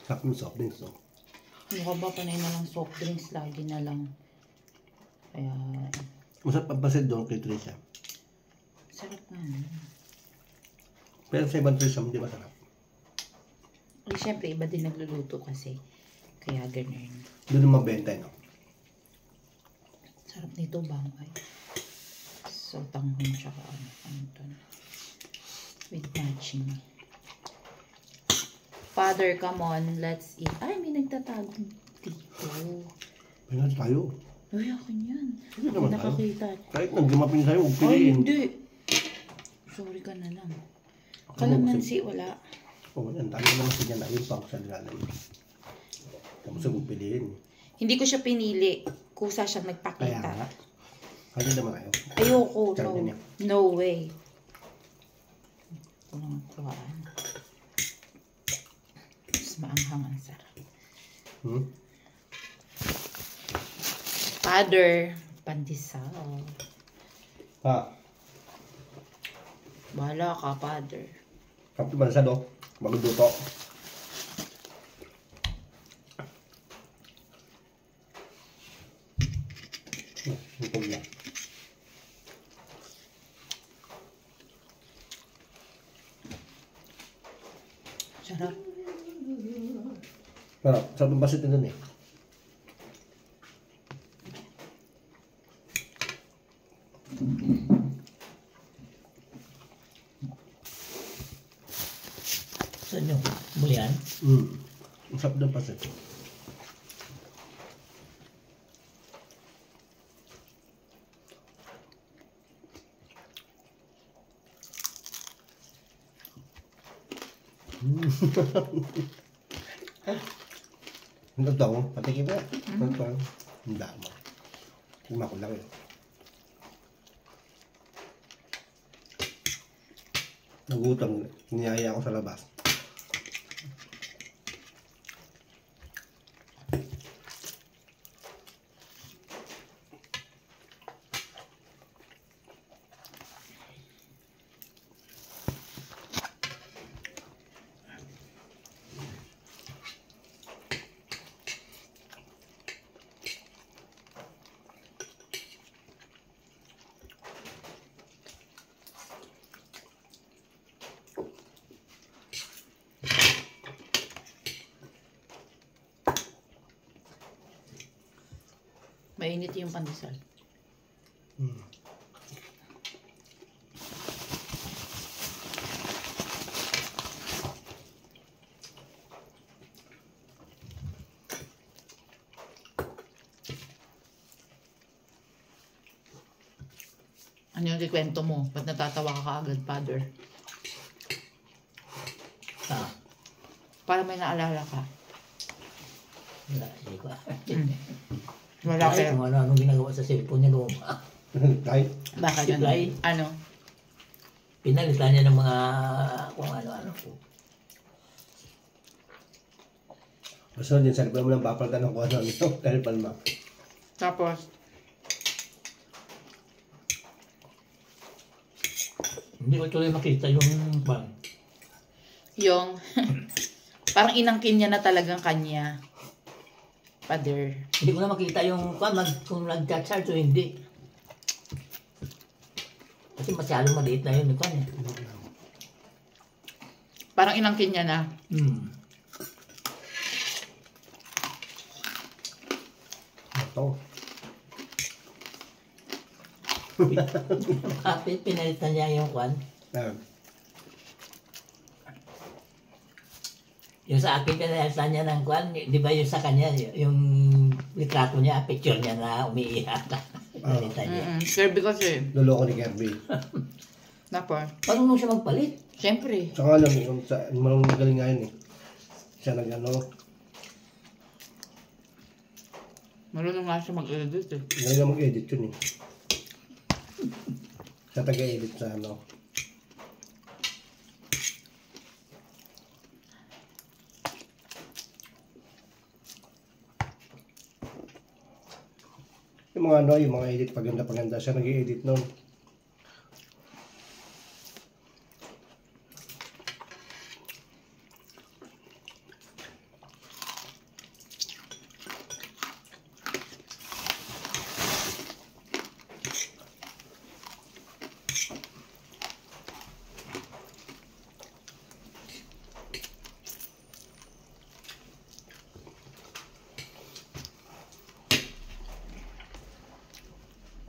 Sarap ng soft drinks, no? Ano ka ba, panay na lang soft drinks, lagi na lang. Kaya, Masarap ang pancit doon kay Trisha. sarap nga. Pero sa ibang Trisha, hindi masarap. Eh, syempre, iba din nagluluto kasi. Kaya ganun. Doon yung mabenta, no? Sarap nito, bangay. So, tanghon tsaka ano to na. With matching. Father, come on, let's eat. Ay, may nagtatago dito. Pinag tayo. Uy, akin yan. Hindi naman tayo. Nakakita. Kahit nagdimapin sa'yo, huwag Ay, piliin. hindi. Sorry ka na lang. Kalamansi, wala. Oo, ang dami naman siya na yung pang sa nilalim. Tapos huwag piliin. Hindi ko siya pinili. Kusa siya Kaya nagpakita. nga. Kaya naman tayo. Ayoko, Tsaka no. ganyan. No way. Walang kuhaan. Mas maanghang ang sarap. Father, pandesal. Ha? Bahala ka, Father. Kapit ba na siya, no? Magluto. Ito niya. Sarap. Sarap ng basit na dun eh. Saan yung bulian? Ang sarap ng basit. Ang totoo, patikin na. Ang dama. Tingnan ko lang eh. Nagutom, niyaya ako sa labas. Mainit yung pandesal. Ano yung kikwento mo? Ba't natatawa ka kaagad, Father? Ah, Para may naalala ka. wala. Hindi ko. Wala Ay, kayo. kung ano-ano ginagawa sa cellphone niya doon. Kahit Bakit ano? Supply. Ano? Pinalitan niya ng mga kung ano-ano. basta din sa mo lang papalitan ng kuha ng ito. Dahil palma. Tapos, Hindi ko tuloy makita yung bang. yung parang inangkin niya na talagang kanya. Father. Hindi ko na makita yung kung nag-charge o hindi. Kasi masyadong maliit na yun. Parang inangkin niya na. Ito. Kapit, pinalitan niya yung kwan. Yung sa akin, pinalitan niya ng kwan. Di ba yung sa kanya, yung litrato niya, picture niya na umiiyak. Pinalitan niya. Kirby kasi. Loloko ni Kirby. Tapos, Marunong siya magpalit. siyempre. Saka alam mo, marunong magaling nga yun eh. Siya nag-ano, Marunong nga siya mag-edit eh. ngayon na mag-edit yun eh. Siya taga-edit sa ano. Yung mga ano, yung mga edit paganda-paganda, siya nag-i-edit nun.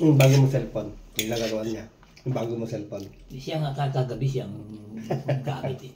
Yung bago mong cellphone. Yung lagaruan niya. Yung bago mong cellphone. Siya nga kagabi siyang gamit eh.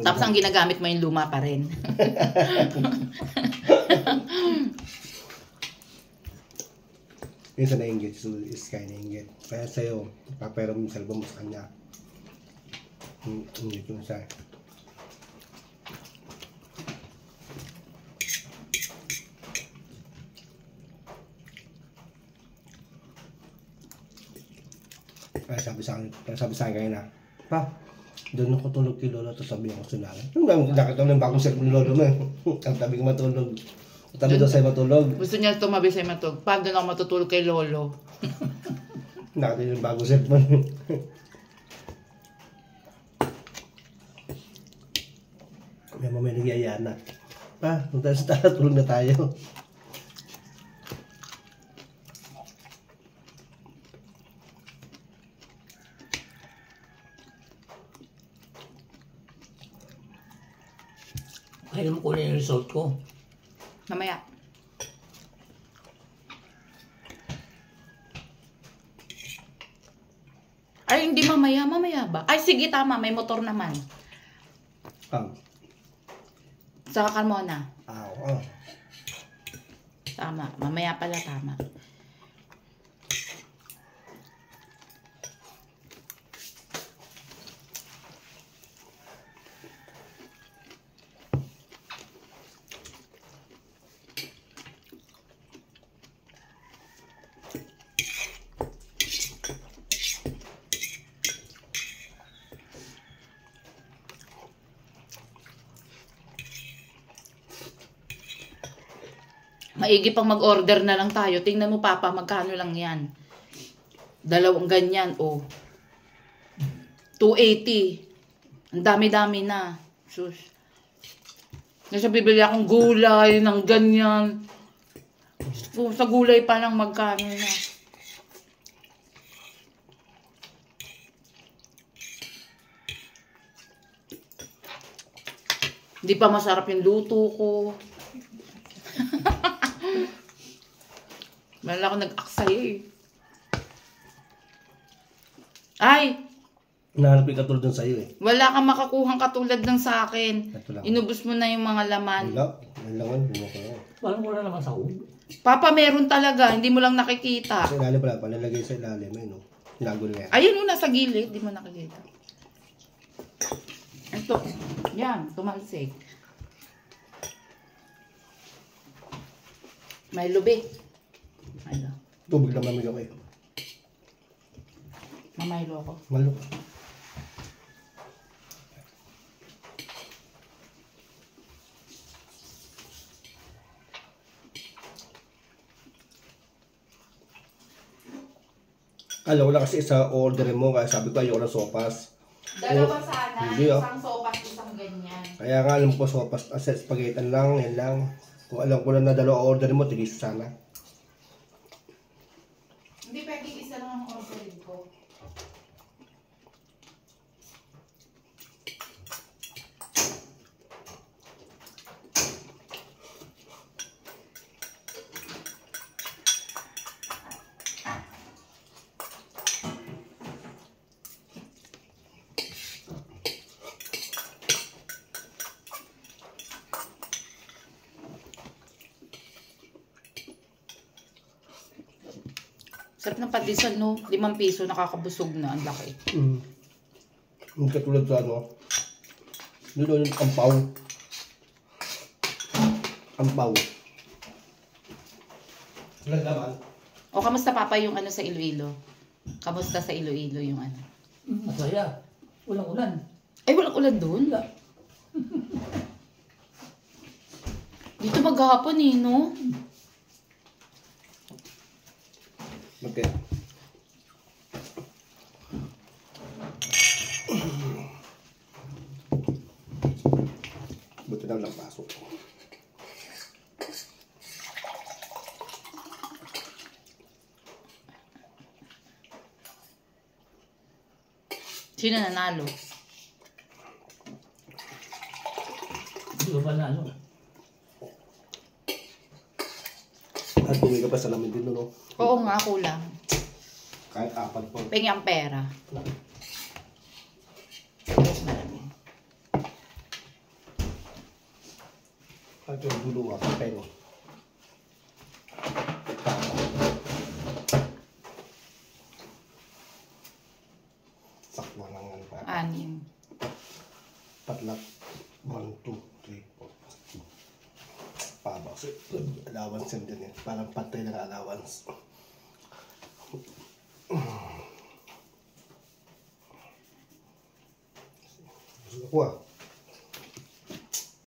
Tapos ang ginagamit mo yung luma pa rin. Yung sa nainggit, is kaya nainggit. Kaya sa'yo, papero mo yung cellphone mo sa kanya. Inggit yung sa. Kaya sabi sa akin kayo na, pa, doon ako tulog kay Lolo, tapos sabi ako sa nanay. Nakita mo yung bagong cellphone ni Lolo mo eh. Ang tabi ko matulog. Ang tabi daw sa'yo matulog. Gusto niya tumabi sa'yo matulog. Paano doon ako matutulog kay Lolo? Nakita yung bagong cellphone. May mamaya nagyayaan na. Pa, punta sa taas, tulog na tayo. Kaya mo kunin yung result ko. Mamaya. Ay, hindi mamaya. Mamaya ba? Ay, sige, tama. May motor naman. Saka ka muna. Tama. Mamaya pala, tama. Maigi pang mag-order na lang tayo. Tingnan mo, Papa, magkano lang yan. Dalawang ganyan, oh. 280. Ang dami-dami na. Sus. Nasa bibili akong gulay ng ganyan. Sa gulay pa lang magkano na. Hindi pa masarap yung luto ko. Meron ako nag-aksay eh. Ay! Nahanap yung katulad dun sa'yo eh. Wala kang makakuhang katulad ng sa akin. Inubos mo na yung mga laman. Wala. Wala naman. Parang wala naman sa ulo. Papa, meron talaga. Hindi mo lang nakikita. Sa ilalim pala. Panalagay sa ilalim. Ayun o. Tinago na yan. Ayun mo, nasa gilid. Hindi mo nakikita. Ito. Yan. Tumalsik. May lubi. Milo. Tubig lang mamig ako eh. Mamaylo ako. Malo. Alam ko lang kasi isa order mo, kaya sabi ko ayoko ng sopas. Dalawa sana. Hindi, oh. Isang sopas, isang ganyan. Kaya nga alam ko sopas, spaghetti lang, yan lang. Kung alam ko lang na dalawa order mo, tigis sana. Hindi pwede isa lang ang orderin ko. Sarap ng patisan, no? 5 piso, nakakabusog na. Ang laki. Hindi katulad sa ano. Doon yung ampaw. Ampaw. Walang laman. O, kamusta, Papa, yung ano sa Iloilo? Kamusta sa Iloilo yung ano? Masaya. Walang ulan. Ay, walang ulan doon? Wala. Dito maghapon eh, no? Okay. Buti na lang pasok. Sino nanalo? Hindi ko pa na ano. At Uwi ka pa sa lamin din, no? Oo nga, kulang. Kahit apat po. Pengi ang pera. Yes, malamig. Kahit yung duluwa, pero. Sakwa lang ano pa. 6. Patlak. 1, 2, 3, 4. Paba. So, allowance yun din eh. Parang pantay ng allowance. Gusto ko ah.